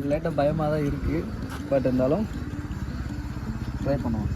நமக்கு லைட்டாக பயமாக தான் இருக்குது. பட் இருந்தாலும் ட்ரை பண்ணுவோம்.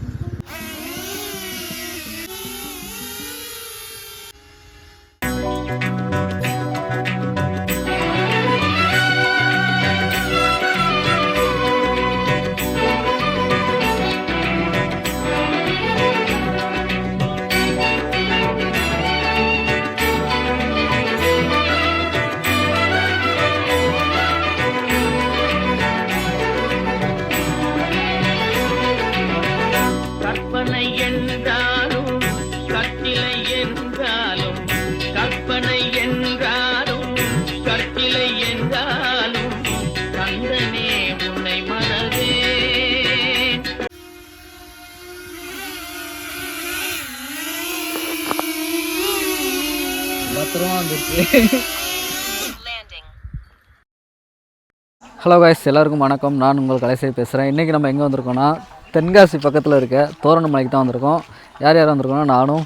ஹலோ காய்ஸ், எல்லாருக்கும் வணக்கம். நான் உங்கள் கலைசை பேசுகிறேன். இன்றைக்கி நம்ம எங்கே வந்திருக்கோன்னா தென்காசி பக்கத்தில் இருக்க தோரணமலைக்கு தான் வந்திருக்கோம். யார் யார் வந்திருக்கோன்னா நானும்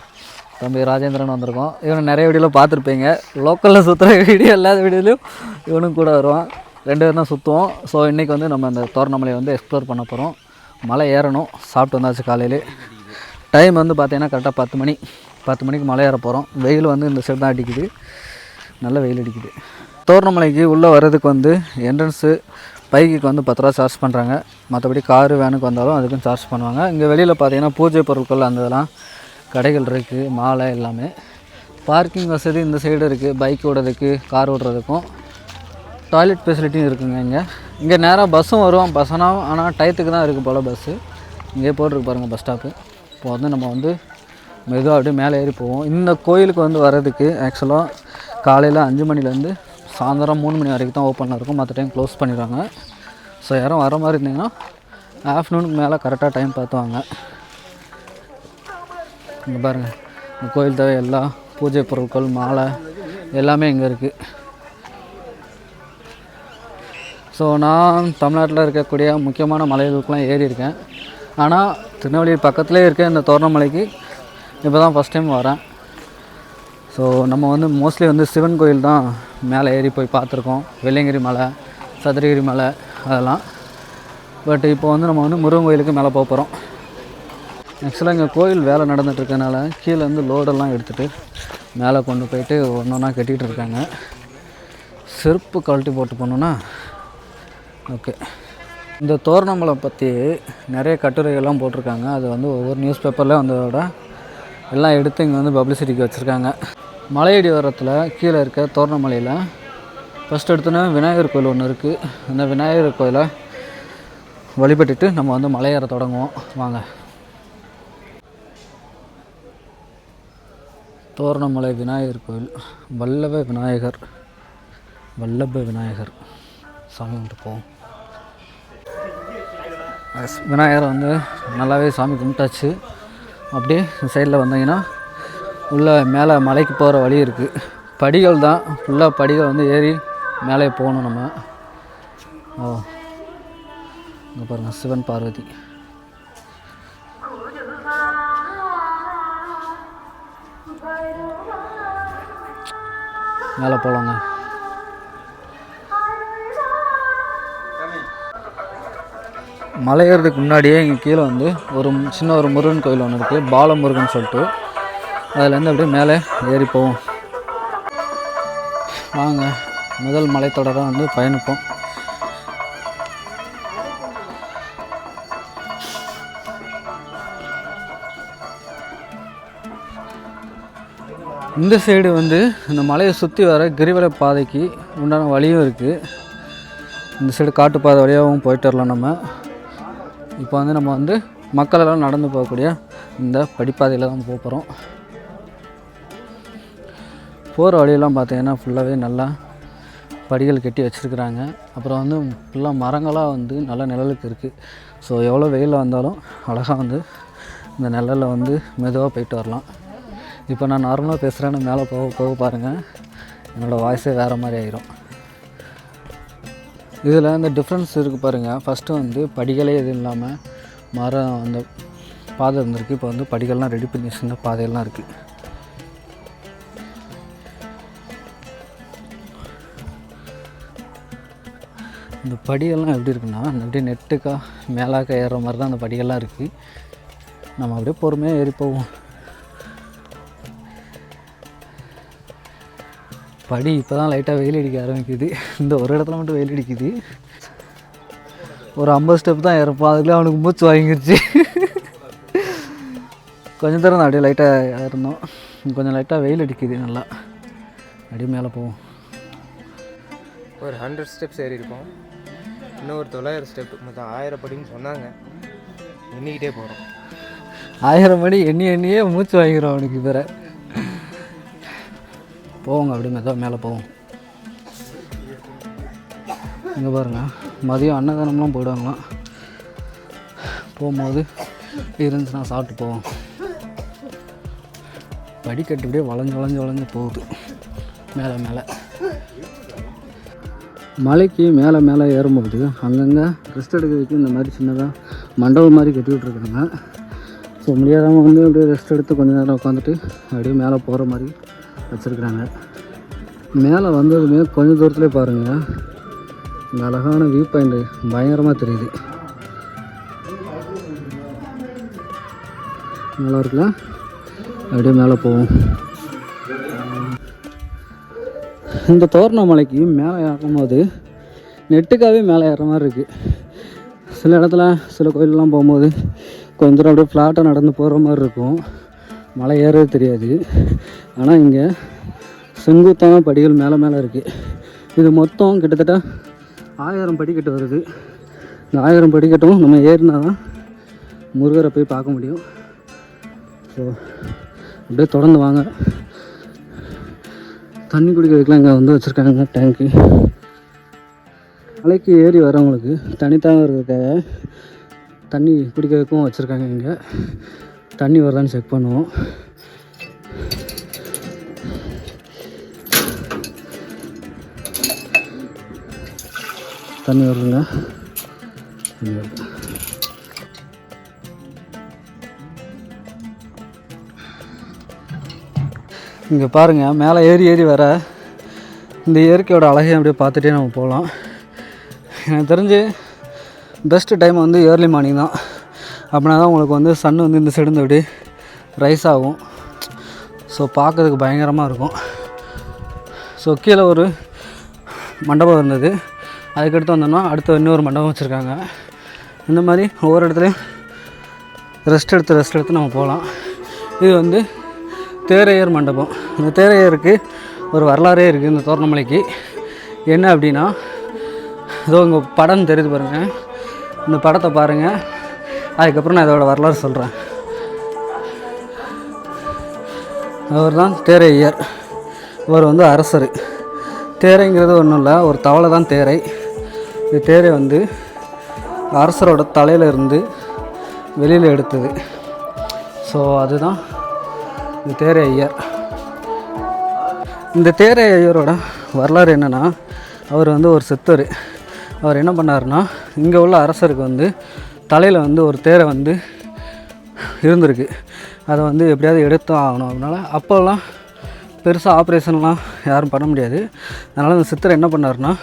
தம்பி ராஜேந்திரன் வந்திருக்கோம். இவனை நிறைய வீடியோவில் பார்த்துருப்பீங்க. லோக்கலில் சுற்றுற வீடியோ இல்லாத வீடியோலையும் இவனும் கூட வருவான். 2 பேரும் தான் சுற்றுவோம். ஸோ இன்றைக்கி வந்து நம்ம அந்த தோரணமலையை வந்து எக்ஸ்ப்ளோர் பண்ண போகிறோம். மலை ஏறணும். சாப்பிட்டு வந்தாச்சு காலையில். டைம் வந்து பார்த்தீங்கன்னா கரெக்டாக 10 மணிக்கு மலை ஏற போகிறோம். வெயில் வந்து இந்த சைடு தான் அடிக்குது. நல்ல வெயில் அடிக்குது. தோரணமலைக்கு உள்ளே வர்றதுக்கு வந்து என்ட்ரன்ஸு பைக்குக்கு வந்து 10 ரூபா சார்ஜ் பண்ணுறாங்க. மற்றபடி காரு வேனுக்கு வந்தாலும் அதுக்கும் சார்ஜ் பண்ணுவாங்க. இங்கே வெளியில் பார்த்தீங்கன்னா பூஜை பொருட்கள் அந்த இதெல்லாம் கடைகள் இருக்குது, மாலை எல்லாமே. பார்க்கிங் வசதி இந்த சைடு இருக்குது. பைக் ஓடுறதுக்கு, கார் ஓடுறதுக்கும் டாய்லெட் ஃபெசிலிட்டியும் இருக்குங்க. இங்கே நேராக பஸ்ஸும் வரும். பஸ்ஸுனால் ஆனால் டயத்துக்கு தான் இருக்குது போல் பஸ்ஸு. இங்கே போட்டிருக்கு பாருங்கள் பஸ் ஸ்டாப்பு. இப்போ வந்து நம்ம வந்து மெதுவாக அப்படியே மேலே ஏறி போவோம். இந்த கோயிலுக்கு வந்து வர்றதுக்கு ஆக்சுவலாக காலையில் 5 மணிலேருந்து சாயந்தரம் 3 மணி வரைக்கும் தான் ஓப்பனில் இருக்கும். மற்ற டைம் க்ளோஸ் பண்ணிடுவாங்க. ஸோ யாரும் வர மாதிரி இருந்தீங்கன்னா ஆஃப்டர்நூனுக்கு மேலே கரெக்டாக டைம் பார்த்துவாங்க. இங்கே பாருங்கள், இந்த கோயில் தேவை எல்லா பூஜை பொருட்கள், மாலை எல்லாமே இங்கே இருக்குது. ஸோ நான் தமிழ்நாட்டில் இருக்கக்கூடிய முக்கியமான மலைகளுக்கெலாம் ஏறி இருக்கேன். ஆனால் திருநெல்வேலி பக்கத்துலேயே இருக்க இந்த தோரணமலைக்கு இப்போ தான் ஃபஸ்ட் டைம் வரேன். ஸோ நம்ம வந்து மோஸ்ட்லி வந்து சிவன் கோயில் தான் மேலே ஏறி போய் பார்த்துருக்கோம். வெள்ளையங்கிரி மலை, சதுரகிரி மலை அதெல்லாம். பட் இப்போ வந்து நம்ம வந்து முருகன் கோயிலுக்கு மேலே போக போகிறோம். ஆக்சுவலாக இங்கே கோயில் வேலை நடந்துகிட்ருக்கனால கீழே வந்து லோடெல்லாம் எடுத்துகிட்டு மேலே கொண்டு போயிட்டு ஒன்று ஒன்றா கட்டிகிட்டு இருக்காங்க. செருப்பு கழட்டி போட்டு போனோன்னா ஓகே. இந்த தோரணமலை பற்றி நிறைய கட்டுரைகள்லாம் போட்டிருக்காங்க. அது வந்து ஒவ்வொரு நியூஸ் பேப்பர்லேயும் வந்ததோட எல்லாம் எடுத்து இங்கே வந்து பப்ளிசிட்டிக்கு வச்சுருக்காங்க. மலையடி வாரத்தில் கீழே இருக்க தோரணமலையில் ஃபஸ்ட் எடுத்தோன்னே விநாயகர் கோயில் ஒன்று இருக்குது. அந்த விநாயகர் கோயிலை வழிபட்டுட்டு நம்ம வந்து மலையேற தொடங்குவோம். வாங்க. தோரணமலை விநாயகர் கோயில், வல்லப விநாயகர் சாமி கும்பிட்டு போவோம். விநாயகரை வந்து நல்லாவே சாமி கும்பிட்டாச்சு. அப்படியே சைடில் வந்தீங்கன்னா உள்ளே மேலே மலைக்கு போகிற வழி இருக்குது. படிகள் தான் ஃபுல்லாக. படிகள் வந்து ஏறி மேலே போகணும் நம்ம. இங்கே பாருங்கள், சிவன் பார்வதி. மேலே போகலாங்க. மலை ஏறதுக்கு முன்னாடியே இங்கே கீழே வந்து சின்ன ஒரு முருகன் கோயில் ஒன்று இருக்குது, பாலமுருகன் சொல்லிட்டு. அதிலேருந்து அப்படியே மேலே ஏறி போவோம். வாங்க, முதல் மலைத்தொடரை வந்து பயணிப்போம். இந்த சைடு வந்து இந்த மலையை சுற்றி வர கிரிவல பாதைக்கு உண்டான வழியும் இருக்குது. இந்த சைடு காட்டுப்பாதை வழியாகவும் போயிட்டு வரலாம் நம்ம. இப்போ வந்து நம்ம வந்து மக்களெல்லாம் நடந்து போகக்கூடிய இந்த படிப்பாதையில் தான் போகிறோம். போகிற வழியெல்லாம் பார்த்தீங்கன்னா ஃபுல்லாகவே நல்லா படிகள் கட்டி வச்சுருக்குறாங்க. அப்புறம் வந்து ஃபுல்லாக மரங்களாக வந்து நல்ல நிழலுக்கு இருக்குது. ஸோ எவ்வளோ வெயிலில் வந்தாலும் அழகாக வந்து இந்த நிழலில் வந்து மெதுவாக போயிட்டு வரலாம். இப்போ நான் நார்மலாக பேசுகிறேன்னு மேலே போக பாருங்கள், என்னோடய வாய்ஸே வேறு மாதிரி ஆகிரும். இதில் இந்த டிஃப்ரென்ஸ் இருக்குது பாருங்கள். ஃபஸ்ட்டு வந்து படிகளே எதுவும் இல்லாமல் மரம் அந்த பாதை இருந்திருக்கு. இப்போ வந்து படிகள்லாம் ரெடி பண்ணி வச்சுருந்த பாதையெல்லாம் இருக்குது. இந்த படியெல்லாம் எப்படி இருக்குன்னா அப்படியே நெட்டுக்கா மேலாக்க ஏறுற மாதிரி தான் அந்த படியெல்லாம் இருக்குது. நம்ம அப்படியே பொறுமையாக ஏறி போவோம். படி இப்போ தான் லைட்டாக வெயில் அடிக்க ஆரம்பிக்குது. இந்த ஒரு இடத்துல மட்டும் வெயில் அடிக்குது. ஒரு 50 ஸ்டெப் தான் ஏறப்போம், அதுக்குள்ளே அவனுக்கு மூச்சு வாங்கிருச்சு. கொஞ்சம் தூரம் தான் அப்படியே லைட்டாக ஏறணும். கொஞ்சம் லைட்டாக வெயில் அடிக்குது நல்லா. அப்படியே மேலே போவோம். ஒரு 100 ஸ்டெப்ஸ் ஏறி இருப்போம். இன்னும் ஒரு 900 ஸ்டெப், மொத்தம் 1000 படின்னு சொன்னாங்க. எண்ணிக்கிட்டே போகிறோம். 1000 படி எண்ணியே மூச்சு வாங்கிக்கிறோம் அவனுக்கு. வேற போவோங்க, அப்படியே மெதுவாக மேலே போவோம். இங்கே பாருங்கள், மதியம் அன்னதானம்லாம் போயிடுவாங்களாம். போகும்போது இருந்துச்சுன்னா சாப்பிட்டு போவோம். படிக்கட்டு அப்படியே வளைஞ்சு போகுது மேலே மேலே. மலைக்கு மேலே ஏறும்போது அங்கங்கே ரெஸ்ட் எடுக்கிறதுக்கு இந்த மாதிரி சின்னதாக மண்டபம் மாதிரி கட்டி விட்ருக்காங்க. ஸோ முடியாதவங்க வந்து அப்படியே ரெஸ்ட் எடுத்து கொஞ்சம் நேரம் உட்காந்துட்டு அப்படியே மேலே போகிற மாதிரி வச்சுருக்குறாங்க. மேலே வந்ததுமே கொஞ்சம் தூரத்துலேயே பாருங்கள், இந்த அழகான வியூ பாயிண்ட்டு பயங்கரமாக தெரியுது. நல்லா இருக்குல்ல? அப்படியே மேலே போவோம். இந்த தோரணமலைக்கு மேலே ஏறும்போது நெட்டுக்காகவே மேலே ஏறுற மாதிரி இருக்குது. சில இடத்துல சில கோயிலெலாம் போகும்போது கொஞ்சம் தூரம் அப்படியே ஃப்ளாட்டாக நடந்து போகிற மாதிரி இருக்கும், மலை ஏறது தெரியாது. ஆனால் இங்கே செங்குத்தான படிகள் மேலே இருக்குது. இது மொத்தம் கிட்டத்தட்ட 1000 படிக்கட்டு வருது. இந்த 1000 படிக்கட்டும் நம்ம ஏறினா தான் முருகரை போய் பார்க்க முடியும். ஸோ அப்படியே தொடர்ந்து வாங்க. தண்ணி குடிக்கிறதுக்குலாம் இங்கே வந்து வச்சுருக்காங்க டேங்க்கு. மலைக்கு ஏறி வரவங்களுக்கு தனித்தாக இருக்கிறதுக்காக தண்ணி குடிக்கிறதுக்கும் வச்சுருக்காங்க. இங்கே தண்ணி வருதான்னு செக் பண்ணுவோம். தண்ணி வருதுங்க. இங்கே பாருங்கள், மேலே ஏறி வர இந்த இயற்கையோட அழகையும் அப்படியே பார்த்துட்டே நம்ம போகலாம். எனக்கு தெரிஞ்சு பெஸ்ட்டு டைம் வந்து ஏர்லி மார்னிங் தான். அப்படின்னா தான் உங்களுக்கு வந்து சன் வந்து இந்த சைடு அப்படியே ரைஸ் ஆகும். ஸோ பார்க்கறதுக்கு பயங்கரமாக இருக்கும். ஸோ கீழே ஒரு மண்டபம் இருந்தது, அதுக்கடுத்து வந்தோம்னா அடுத்த இன்னொரு மண்டபம் வச்சுருக்காங்க. இந்த மாதிரி ஒவ்வொரு இடத்துலையும் ரெஸ்ட் எடுத்து நம்ம போகலாம். இது வந்து தேரையர் மண்டபம். இந்த தேரையருக்கு ஒரு வரலாறே இருக்குது இந்த தோரணமலைக்கு. என்ன அப்படின்னா, ஏதோ இங்கே படம் தெரியுது பாருங்கள், இந்த படத்தை பாருங்கள், அதுக்கப்புறம் நான் இதோட வரலாறு சொல்கிறேன். அவர் தான் தேரையர். இவர் வந்து அரசர். தேரைங்கிறது ஒன்றும் இல்லை, ஒரு தவளை தான் தேரை. இந்த தேரை வந்து அரசரோட தலையில் இருந்து வெளியில் எடுத்தது. ஸோ அதுதான் இந்த தேரை ஐயர். இந்த தேரை ஐயரோட வரலாறு என்னென்னா, அவர் வந்து ஒரு சித்தர். அவர் என்ன பண்ணாருன்னா, இங்கே உள்ள அரசருக்கு வந்து தலையில் வந்து ஒரு தேரை வந்து இருந்திருக்கு. அதை வந்து எப்படியாவது எடுத்து ஆகணும். அதனால் அப்போல்லாம் பெருசாக ஆப்ரேஷன்லாம் யாரும் பண்ண முடியாது. அதனால் அந்த சித்தர் என்ன பண்ணாருன்னா,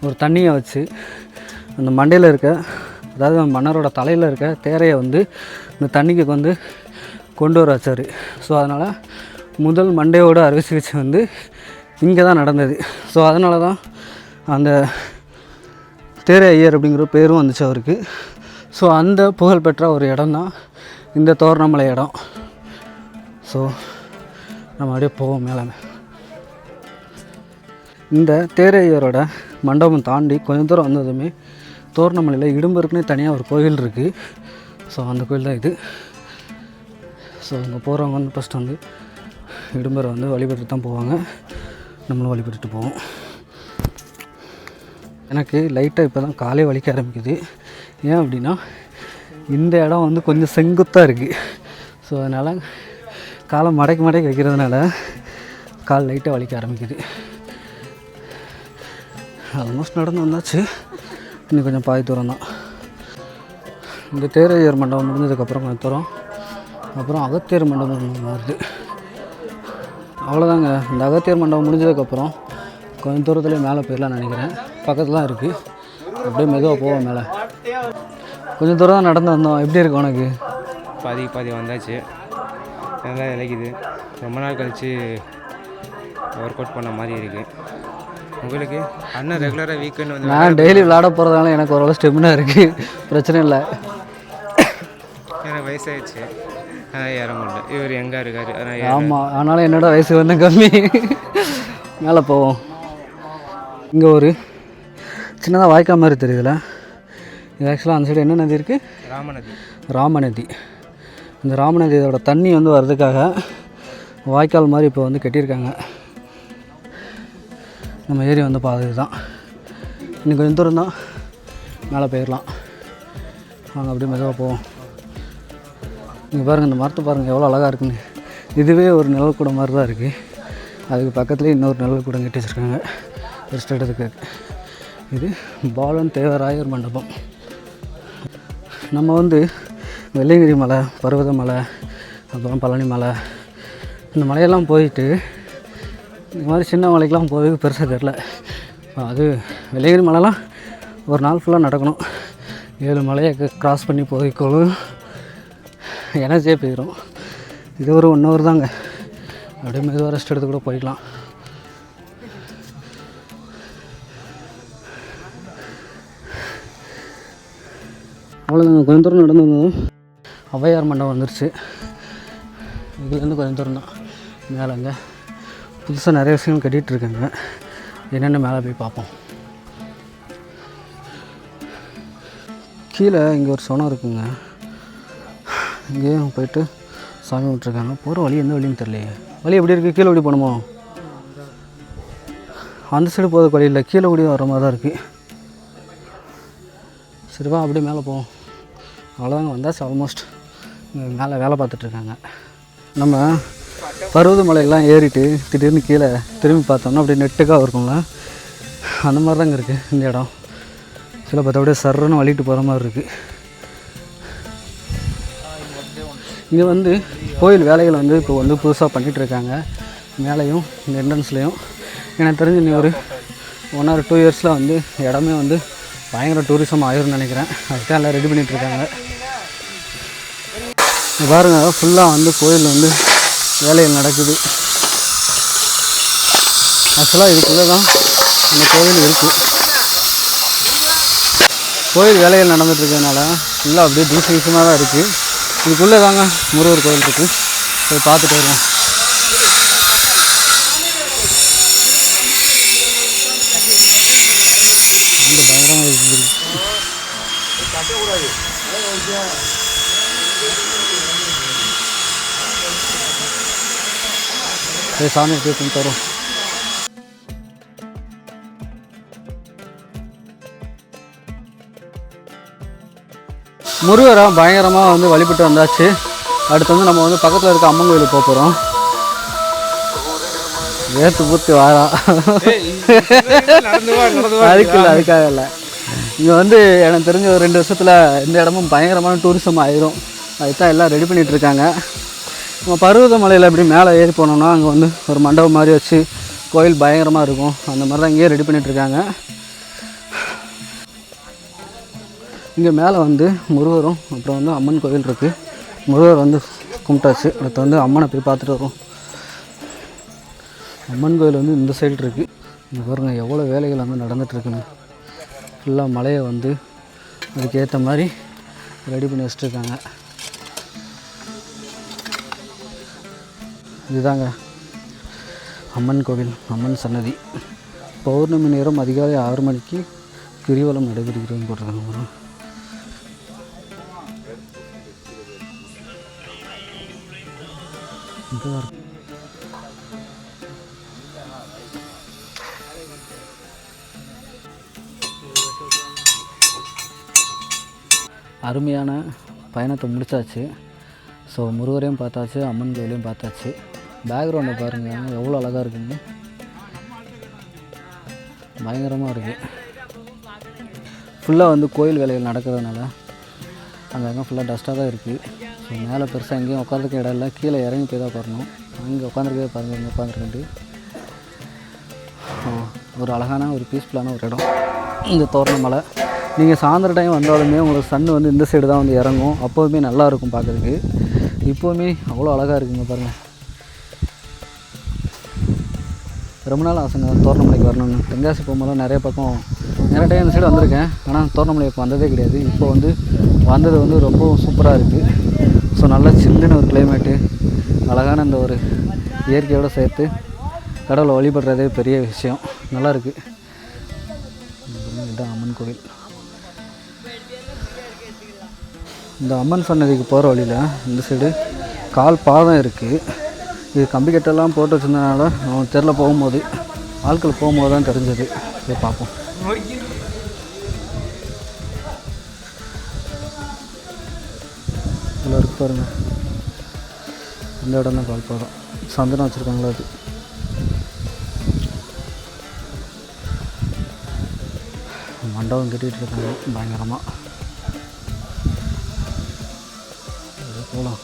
ஒரு தண்ணியை வச்சு அந்த மண்டையில் இருக்க, அதாவது மன்னரோட தலையில் இருக்க தேரையை வந்து இந்த தண்ணிக்கு வந்து கொண்டு வர வச்சார். ஸோ அதனால் முதல் மண்டையோட அறுவை சிகிச்சை வந்து இங்கே தான் நடந்தது. ஸோ அதனால தான் அந்த தேரை ஐயர் அப்படிங்கிற பேரும் வந்துச்சு அவருக்கு. ஸோ அந்த புகழ்பெற்ற ஒரு இடம் தான் இந்த தோரணமலை இடம். ஸோ நம்ம அப்படியே போவோம் மேலே. இந்த தேரை ஐயரோட மண்டபம் தாண்டி கொஞ்சம் தூரம் வந்ததுமே தோரணமலையில் இடும்பருக்குன்னே தனியாக ஒரு கோயில் இருக்குது. ஸோ அந்த கோயில் தான் இது. ஸோ இங்கே போகிறவங்க வந்து ஃபஸ்ட்டு வந்து இடும்பரை வந்து வழிபட்டு தான் போவாங்க. நம்மளும் வழிபட்டுட்டு போவோம். எனக்கு லைட்டாக இப்போ தான் காலே வலிக்க ஆரம்பிக்குது. ஏன் அப்படின்னா, இந்த இடம் வந்து கொஞ்சம் செங்குத்தாக இருக்குது. ஸோ அதனால் காலை மடக்கி வைக்கிறதுனால கால் லைட்டாக வலிக்க ஆரம்பிக்குது. ஆல்மோஸ்ட் நடந்து வந்தாச்சு. இன்னும் கொஞ்சம் பாதி தூரம் தான். இந்த தேரையர் மண்டபம் முடிஞ்சதுக்கப்புறம் கொஞ்சம் தூரம் அப்புறம் அகத்தியர் மண்டபம் வருது. அவ்வளோதாங்க. இந்த அகத்தியர் மண்டபம் முடிஞ்சதுக்கப்புறம் கொஞ்சம் தூரத்துலேயே மேலே போயிடலாம்னு நினைக்கிறேன். பக்கத்தில் தான் இருக்குது. அப்படியே மெதுவாக போவோம் மேலே. கொஞ்சம் தூரம் தான் நடந்து வந்தோம். எப்படி இருக்கு உனக்கு? பாதி வந்தாச்சு. நல்லா இலக்குது. ரொம்ப நாள் கழித்து ஒர்க் அவுட் பண்ண மாதிரி இருக்குது. உங்களுக்கு அண்ணன் ரெகுலராக வீக்கெண்ட் வந்து நான் டெய்லி விளாட போகிறதால எனக்கு ஓரளவு ஸ்டெமினா இருக்குது, பிரச்சனை இல்லை. எனக்கு வயசாகிடுச்சு, ஆனால் ஏற முடியல. இவர் எங்கே இருக்கார்? ஆமாம், ஆனாலும் என்னோட வயசு வந்து கம்மி. மேலே போவோம். இங்கே ஒரு சின்னதாக வாய்க்கால் மாதிரி தெரியுதுல்ல, இது ஆக்சுவலாக அந்த சைடு என்ன நதி இருக்குது? ராமநதி. இந்த ராமநதியோட தண்ணி வந்து வர்றதுக்காக வாய்க்கால் மாதிரி இப்போ வந்து கட்டியிருக்காங்க. நம்ம ஏரி வந்து பாதை தான். இன்னும் கொஞ்சம் தூரம் தான், மேலே போயிடலாம். வாங்க அப்படியே மெதுவாக போவோம். இங்கே பாருங்கள், இந்த மரத்தை பாருங்கள் எவ்வளோ அழகாக இருக்குன்னு. இதுவே ஒரு நிழல் கூடம் மாதிரி தான் இருக்குது. அதுக்கு பக்கத்துலேயே இன்னொரு நிழல் கூடம் கட்டி வச்சுருக்காங்க ரெஸ்ட் எடுத்துக்கு. இது பாலன் தேவராயர் மண்டபம். நம்ம வந்து வெள்ளையங்கிரி மலை, பர்வதமலை, அப்புறம் பழனி மலை, இந்த மலையெல்லாம் போயிட்டு இந்த மாதிரி சின்ன மலைக்கெலாம் போகிறதுக்கு பெருசாக தெரில. அது வெள்ளையங்கிரி மலைலாம் ஒரு நாள் ஃபுல்லாக நடக்கணும். 7 மலையை க்ராஸ் பண்ணி போய்க்கொள்ளும் எனர்ஜியே போயிடும். இது ஒரு 1 hour தாங்க. அப்படியே மெதுவாக ரெஸ்ட் எடுத்து கூட போய்க்கலாம். அவ்வளோதாங்க, கொஞ்சம் தூரம் நடந்து வந்ததும் ஔவையார் மண்டபம் வந்துருச்சு. இதுலேருந்து கொஞ்சம் தூரம் தான். மேலேங்க புதுசாக நிறைய விஷயங்கள் கட்டிகிட்ருக்காங்க. என்னென்ன மேலே போய் பார்ப்போம். கீழே இங்கே ஒரு சொனம் இருக்குங்க. இங்கேயும் போயிட்டு சாமி விட்டுருக்காங்க. போகிற வழி எந்த வழின்னு தெரியலையே. வழி எப்படி இருக்குது? கீழே ஓடி போகணுமோ? அந்த சைடு போகிற வழி இல்லை, கீழே ஓடி வர மாதிரி தான் இருக்குது. சரிவா, அப்படியே மேலே போவோம். அவ்வளோதாங்க, வந்தாச்சு ஆல்மோஸ்ட். மேலே வேலை பார்த்துட்ருக்காங்க. நம்ம பருவதமலையெல்லாம் ஏறிட்டு திடீர்னு கீழே திரும்பி பார்த்தோம்னா அப்படியே நெட்டுக்காக இருக்கும்ல, அந்த மாதிரி தாங்க இருக்குது இந்த இடம். சில பார்த்தா அப்படியே சர்றன்னு வழிட்டு போகிற மாதிரி இருக்குது. இங்கே வந்து கோயில் வேலைகள் வந்து இப்போ வந்து புதுசாக பண்ணிகிட்ருக்காங்க. மேலேயும் இந்த என்ட்ரன்ஸ்லேயும் எனக்கு தெரிஞ்சு இன்னும் ஒரு 1 or 2 yearsல வந்து இடமே வந்து பயங்கர டூரிசம் ஆயிரும்னு நினைக்கிறேன். அதுதான் எல்லாம் ரெடி பண்ணிகிட்ருக்காங்க. பாருங்கள், ஃபுல்லாக வந்து கோயில் வந்து வேலைகள் நடக்குது. ஆக்சுவலாக இதுக்குள்ளே தான் இந்த கோயில் இருக்குது. கோயில் வேலைகள் நடந்துகிட்ருக்கனால ஃபுல்லாக அப்படியே தூசிகமாக தான் இருக்குது. இதுக்குள்ளே தாங்க முருகர் கோயில் இருக்குது. போய் பார்த்துட்டு வருவோம். சாமி கேட்டு தரும். முருகரை பயங்கரமாக வந்து வழிபட்டு வந்தாச்சு. அடுத்து வந்து நம்ம வந்து பக்கத்தில் இருக்க அம்மன் கோயிலுக்கு போக போகிறோம். வேர்த்து பூத்து வாரா அதுக்காக இல்லை. இங்கே வந்து எனக்கு தெரிஞ்ச ஒரு 2 வருஷத்தில் இந்த இடமும் பயங்கரமான டூரிசம் ஆயிரும். அதுதான் எல்லாம் ரெடி பண்ணிகிட்ருக்காங்க. நம்ம பருவதமலையில் எப்படி மேலே ஏறி போனோம்னா அங்கே வந்து ஒரு மண்டபம் மாதிரி வச்சு கோயில் பயங்கரமாக இருக்கும். அந்த மாதிரி தான் இங்கேயே ரெடி பண்ணிகிட்ருக்காங்க. இங்கே மேலே வந்து முருகரும் அப்புறம் வந்து அம்மன் கோயில் இருக்குது. முருகர் வந்து கும்பிட்டாச்சு. அடுத்து வந்து அம்மனை போய் பார்த்துட்டு வரும். அம்மன் கோயில் வந்து இந்த சைடு இருக்குது. இங்கே பாருங்கள் எவ்வளோ வேலைகள் வந்து நடந்துகிட்ருக்குன்னு. ஃபுல்லாக மலையை வந்து அதுக்கேற்ற மாதிரி ரெடி பண்ணி வச்சுட்ருக்காங்க. இதுதாங்க அம்மன் கோவில், அம்மன் சன்னதி. பௌர்ணமி நேரம் அதிகாலை 6 மணிக்கு கிரிவலம் நடைபெறுகிறதுன்னு போட்டிருக்காங்க. அருமையான பயணத்தை முடித்தாச்சு. ஸோ முருகரையும் பார்த்தாச்சு, அம்மன் கோயிலையும் பார்த்தாச்சு. பேக்ரவுண்டை பாருங்கள் எவ்வளோ அழகாக இருக்குங்க, பயங்கரமாக இருக்குது. ஃபுல்லாக வந்து கோயில் வேலைகள் நடக்கிறதுனால அங்கங்கே ஃபுல்லாக டஸ்ட்டாக தான் இருக்குது. ஸோ மேலே பெருசாக எங்கேயும் உட்காந்துருக்க இடம் இல்லை, கீழே இறங்கி போய் தான் பாருணும். அங்கே உட்காந்துருக்கே பாருங்கள், இங்கே உட்காந்துருக்கிட்டு ஒரு அழகான ஒரு பீஸ்ஃபுல்லான ஒரு இடம் இந்த தோரணமலை. நீங்கள் சாயந்தர டைம் வந்தாலுமே உங்களுக்கு சன் வந்து இந்த சைடு தான் வந்து இறங்கும். அப்போதுமே நல்லாயிருக்கும் பார்க்குறதுக்கு. இப்போவுமே அவ்வளோ அழகாக இருக்குங்க பாருங்கள். ரொம்ப நாள் ஆசைங்க தோரணமலைக்கு வரணும்னு. தென்காசி போகும்போது நிறைய டைம் இந்த சைடு வந்திருக்கேன். ஆனால் தோரணமலை இப்போ வந்ததே கிடையாது. இப்போ வந்து வந்தது வந்து ரொம்ப சூப்பராக இருக்குது. ஸோ நல்லா சில்லுன்னு ஒரு கிளைமேட்டு, அழகான இந்த ஒரு இயற்கையோடு சேர்த்து கடவுளை வழிபடுறதே பெரிய விஷயம். நல்லாயிருக்கு. இதுதான் அம்மன் கோவில். இந்த அம்மன் சன்னதிக்கு போகிற வழியில் இந்த சைடு கால் பாதம் இருக்குது. இது கம்பி கட்டெல்லாம் போட்டு வச்சுருந்தனால நம்ம தெருவில் போகும்போது ஆட்கள் போகும்போது தான் தெரிஞ்சது. போய் பார்ப்போம். இதில் இருக்கு பாருங்கள், இந்த இடம் தான் கால் பாதம். சந்தனம் வச்சுருக்காங்களா அது. மண்டபம் கட்டிகிட்டு இருக்காங்க பயங்கரமாக. போகலாம்.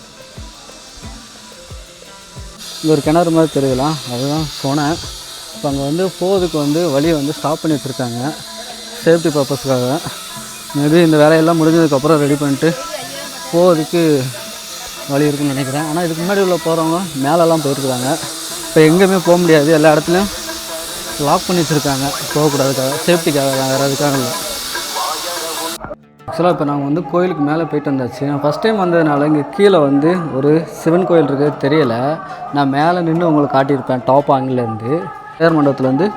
இங்கே ஒரு கிணறு மாதிரி தெரியுதுலாம், அதுதான் சொன்னேன். இப்போ அங்கே வந்து போகிறதுக்கு வந்து வழியை வந்து ஸ்டாப் பண்ணி வச்சுருக்காங்க சேஃப்டி பர்பஸ்க்காக. மேபி இந்த வேலையெல்லாம் முடிஞ்சதுக்கப்புறம் ரெடி பண்ணிட்டு போகிறதுக்கு வழி இருக்குன்னு நினைக்கிறேன். ஆனால் இதுக்கு முன்னாடி உள்ள போகிறவங்க மேலெல்லாம் போயிருக்குறாங்க. இப்போ எங்கேயுமே போக முடியாது, எல்லா இடத்துலையும் லாக் பண்ணி வச்சுருக்காங்க. போகக்கூடாதுக்காக, சேஃப்டிக்காக தான், வேறு எதுக்காக இல்லை. ஆக்சுவலாக இப்போ நாங்கள் வந்து கோயிலுக்கு மேலே போயிட்டு வந்தாச்சு. நான் ஃபஸ்ட் டைம் வந்ததுனால இங்கே கீழே வந்து ஒரு சிவன் கோயில் இருக்குது தெரியலை. நான் மேலே நின்று உங்களுக்கு காட்டியிருப்பேன் டாப் ஆங்கிலேருந்து. தேர் மண்டபத்துலேருந்து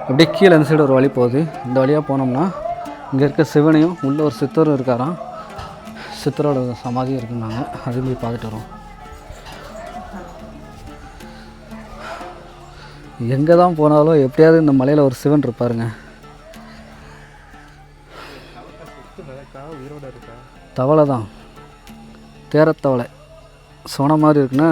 அப்படியே கீழே இந்த சைடு ஒரு வழி போகுது. இந்த வழியாக போனோம்னா இங்கே இருக்க சிவனையும் உள்ளே ஒரு சித்தரும் இருக்காராம். சித்தரோட சமாதியும் இருக்குன்னாங்க. அதையும் போய் பார்த்துட்டு வரோம். எங்கே தான் போனாலும் எப்படியாவது இந்த மலையில் ஒரு சிவன் இருப்பாருங்க. தவளை தான், தேரத்தவளை சொன்ன மாதிரி இருக்குன்னா.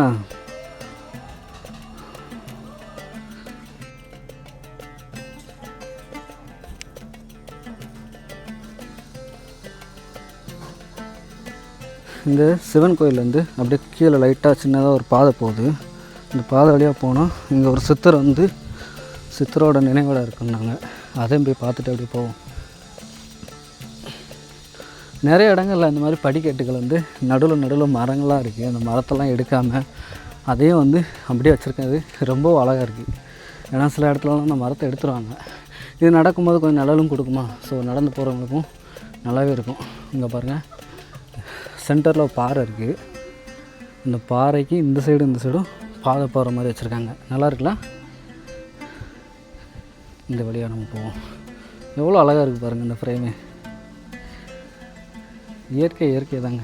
இந்த சிவன் கோயிலேருந்து அப்படியே கீழே லைட்டாக சின்னதாக ஒரு பாதை போகுது. இந்த பாதை வழியாக போனால் இங்கே ஒரு சித்தர் வந்து சித்தரோட நினைவோட இருக்குன்னாங்க. அதையும் போய் பார்த்துட்டு அப்படியே போவோம். நிறைய இடங்களில் இந்த மாதிரி படிக்கட்டுகள் வந்து நடுவில் மரங்களாக இருக்குது. அந்த மரத்தெல்லாம் எடுக்காமல் அதையும் வந்து அப்படியே வச்சுருக்கிறது ரொம்ப அழகாக இருக்குது. ஏன்னா சில இடத்துலலாம் அந்த மரத்தை எடுத்துருவாங்க. இது நடக்கும்போது கொஞ்சம் நிழலும் கொடுக்குமா. ஸோ நடந்து போகிறவங்களுக்கும் நல்லாவே இருக்கும். இங்கே பாருங்கள், சென்டரில் பாறை இருக்குது. இந்த பாறைக்கு இந்த சைடும் பாதை போகிற மாதிரி வச்சுருக்காங்க. நல்லா இருக்குல்ல? இந்த வழியாக நம்ம போவோம். எவ்வளோ அழகாக இருக்குது பாருங்கள் இந்த ஃப்ரேமு. இயற்கை தாங்க,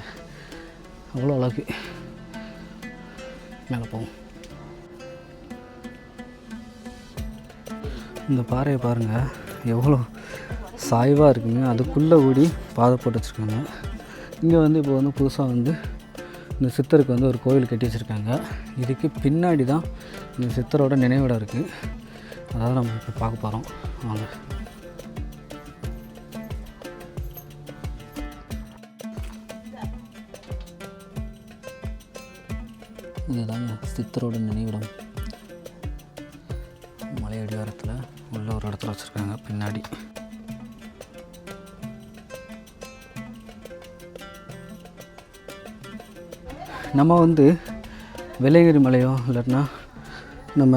அவ்வளோ அழகு. மேலே போவோம். இந்த பாறையை பாருங்கள் எவ்வளோ சாய்வாக இருக்குங்க. அதுக்குள்ளே ஓடி பாதை போட்டு வச்சுருக்காங்க. இங்கே வந்து இப்போ வந்து புதுசாக வந்து இந்த சித்தருக்கு வந்து ஒரு கோவில் கட்டி வச்சுருக்காங்க. இதுக்கு பின்னாடி தான் இந்த சித்தரோட நினைவிடம் இருக்குது. அதாவது நம்ம இப்போ பார்க்க போகிறோம். வாங்க. இதுதாங்க சித்தரோட நினைவிடம். மலை அடிவாரத்தில் உள்ள ஒரு இடத்துல வச்சுருக்காங்க பின்னாடி. நம்ம வந்து வெள்ளையங்கிரி மலையோ இல்லைன்னா நம்ம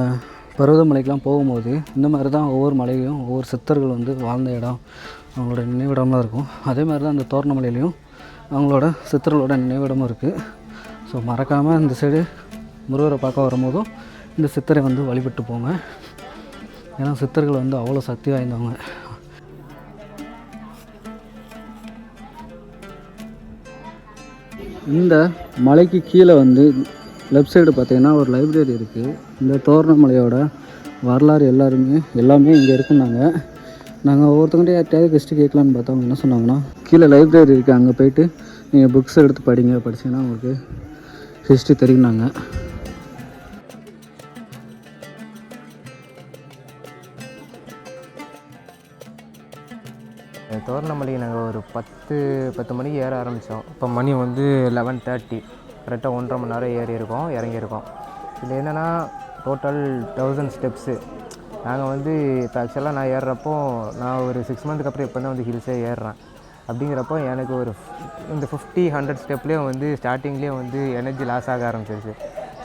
பருவதமலைக்கெலாம் போகும்போது இந்த மாதிரி தான் ஒவ்வொரு மலையும் ஒவ்வொரு சித்தர்கள் வந்து வாழ்ந்த இடம், அவங்களோட நினைவிடம்லாம் இருக்கும். அதே மாதிரி தான் இந்த தோரணமலையிலையும் அவங்களோட சித்தர்களோட நினைவிடமும் இருக்குது. ஸோ மறக்காமல் இந்த சைடு முருகரை பார்க்க வரும்போதும் இந்த சித்தரை வந்து வழிபட்டு போங்க. ஏன்னா சித்தர்கள் வந்து அவ்வளோ சக்தி வாய்ந்தவங்க. இந்த மலைக்கு கீழே வந்து லெஃப்ட் சைடு பார்த்திங்கன்னா ஒரு லைப்ரரி இருக்குது. இந்த தோரணமலையோட வரலாறு எல்லாமே இங்கே இருக்குன்னாங்க. நாங்கள் ஒவ்வொருத்தவங்கள்ட்ட யார்ட்டையாவது கெஸ்ட்டு கேட்கலான்னு பார்த்தா அவங்க என்ன சொன்னாங்கன்னா, கீழே லைப்ரரி இருக்குது, அங்கே போய்ட்டு நீங்கள் புக்ஸ் எடுத்து படிச்சிங்கன்னா உங்களுக்கு ஹிஸ்ட்ரி தெரியும்னாங்க. தோரணமலைக்கு நாங்கள் ஒரு 10 மணிக்கு ஏற ஆரம்பித்தோம். இப்போ மணி வந்து 11:30. கரெக்டாக 1.5 மணி நேரம் இறங்கியிருக்கோம். இதில் என்னென்னா டோட்டல் 1000 ஸ்டெப்ஸு. நாங்கள் வந்து இப்போ ஆக்சுவலாக நான் ஏறுறப்போ நான் ஒரு 6 மந்த்துக்கு அப்புறம் இப்போ தான் வந்து ஹில்ஸே ஏறுறேன். அப்படிங்கிறப்போ எனக்கு ஒரு இந்த 50-100 ஸ்டெப்லேயும் வந்து ஸ்டார்டிங்லேயும் வந்து எனர்ஜி லாஸ் ஆக ஆரம்பிச்சிருச்சு.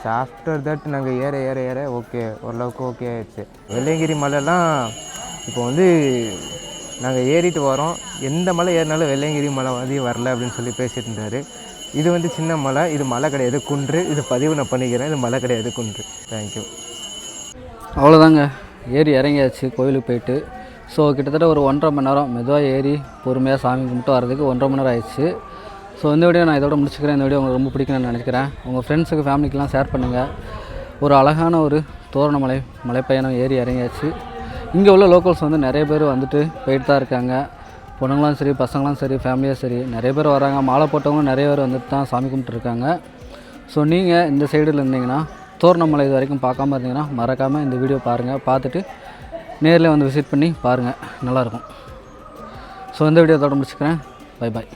ஸோ ஆஃப்டர் தட் நாங்கள் ஏற ஏற ஏற ஓகே ஓரளவுக்கு ஓகே ஆயிடுச்சு. வெள்ளையங்கிரி மலைலாம் இப்போ வந்து நாங்கள் ஏறிட்டு வரோம், எந்த மலை ஏறினாலும் வெள்ளையங்கிரி மலை வந்து வரல அப்படின்னு சொல்லி பேசிட்டு இருந்தார். இது வந்து சின்ன மலை, இது மலை கிடையாது குன்று. இது பதிவு நான் பண்ணிக்கிறேன், இது மலை கிடையாது குன்று. தேங்க்யூ. அவ்வளோதாங்க, ஏறி இறங்கியாச்சு கோயிலுக்கு போயிட்டு. ஸோ கிட்டத்தட்ட ஒரு 1.5 மணி நேரம் மெதுவாக ஏறி பொறுமையாக சாமி கும்பிட்டு வரதுக்கு 1.5 மணி நேரம் ஆயிடுச்சு. ஸோ இந்த வீடியோ நான் இதோட முடிச்சுக்கிறேன். இந்த வீடியோ உங்களுக்கு ரொம்ப பிடிக்கும்னு நினைக்கிறேன். உங்கள் ஃப்ரெண்ட்ஸுக்கு ஃபேமிலிக்கெலாம் ஷேர் பண்ணுங்கள். ஒரு அழகான ஒரு தோரணமலை மலைப்பயணம் ஏறி இறங்கியாச்சு. இங்கே உள்ள லோக்கல்ஸ் வந்து நிறைய பேர் வந்துட்டு போயிட்டு தான் இருக்காங்க. பொண்ணுங்களாம் சரி, பசங்களாம் சரி, ஃபேமிலியாக சரி, நிறைய பேர் வராங்க. மாலை போட்டவங்க நிறைய பேர் வந்துட்டு தான் சாமி கும்பிட்டுருக்காங்க. ஸோ நீங்கள் இந்த சைடில் இருந்தீங்கன்னா, தோரணமலை இது வரைக்கும் பார்க்காம இருந்தீங்கன்னா மறக்காமல் இந்த வீடியோ பாருங்கள். பார்த்துட்டு நேரில் வந்து விசிட் பண்ணி பாருங்கள், நல்லாயிருக்கும். ஸோ இந்த வீடியோ இதோட முடிச்சுக்கிறேன். Bye bye.